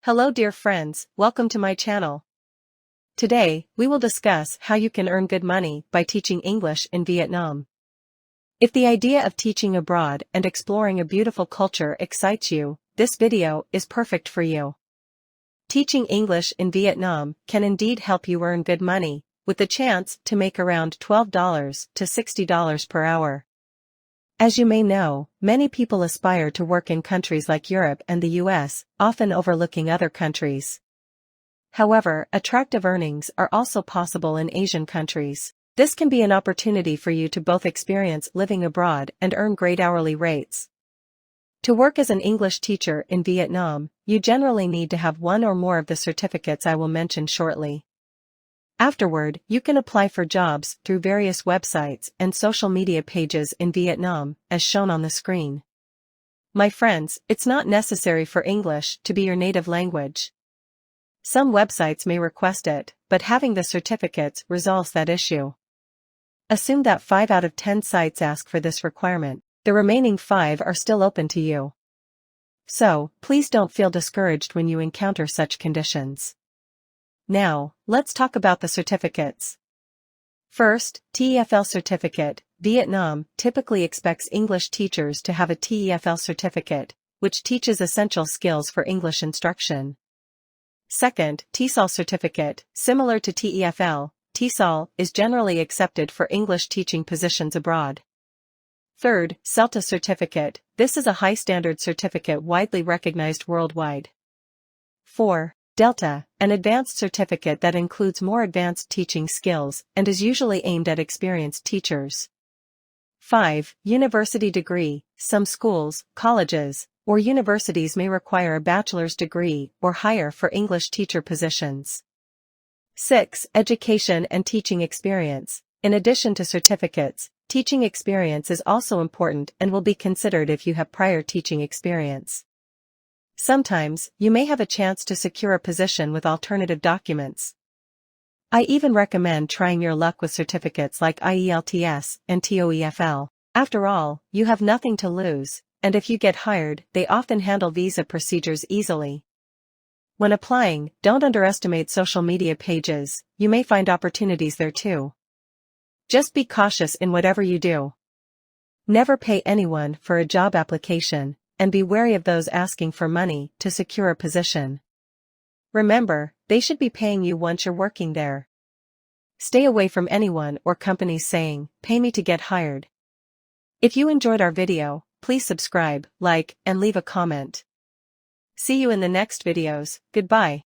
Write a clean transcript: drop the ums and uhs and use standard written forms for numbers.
Hello dear friends, welcome to my channel. Today, we will discuss how you can earn good money by teaching English in Vietnam. If the idea of teaching abroad and exploring a beautiful culture excites you, this video is perfect for you. Teaching English in Vietnam can indeed help you earn good money, with the chance to make around $12 to $60 per hour. As you may know, many people aspire to work in countries like Europe and the US, often overlooking other countries. However, attractive earnings are also possible in Asian countries. This can be an opportunity for you to both experience living abroad and earn great hourly rates. To work as an English teacher in Vietnam, you generally need to have one or more of the certificates I will mention shortly. Afterward, you can apply for jobs through various websites and social media pages in Vietnam, as shown on the screen. My friends, it's not necessary for English to be your native language. Some websites may request it, but having the certificates resolves that issue. Assume that 5 out of 10 sites ask for this requirement. The remaining 5 are still open to you. So, please don't feel discouraged when you encounter such conditions. Now, let's talk about the certificates. First, TEFL certificate. Vietnam typically expects English teachers to have a TEFL certificate, which teaches essential skills for English instruction. Second, TESOL certificate. Similar to TEFL, TESOL is generally accepted for English teaching positions abroad. Third, CELTA certificate. This is a high-standard certificate widely recognized worldwide. 4. Delta, an advanced certificate that includes more advanced teaching skills and is usually aimed at experienced teachers. 5. University degree. Some schools, colleges, or universities may require a bachelor's degree or higher for English teacher positions. 6. Education and teaching experience. In addition to certificates, teaching experience is also important and will be considered if you have prior teaching experience. Sometimes, you may have a chance to secure a position with alternative documents. I even recommend trying your luck with certificates like IELTS and TOEFL. After all, you have nothing to lose, and if you get hired, they often handle visa procedures easily. When applying, don't underestimate social media pages, you may find opportunities there too. Just be cautious in whatever you do. Never pay anyone for a job application, and be wary of those asking for money to secure a position. Remember, they should be paying you once you're working there. Stay away from anyone or companies saying, "Pay me to get hired." If you enjoyed our video, please subscribe, like, and leave a comment. See you in the next videos. Goodbye.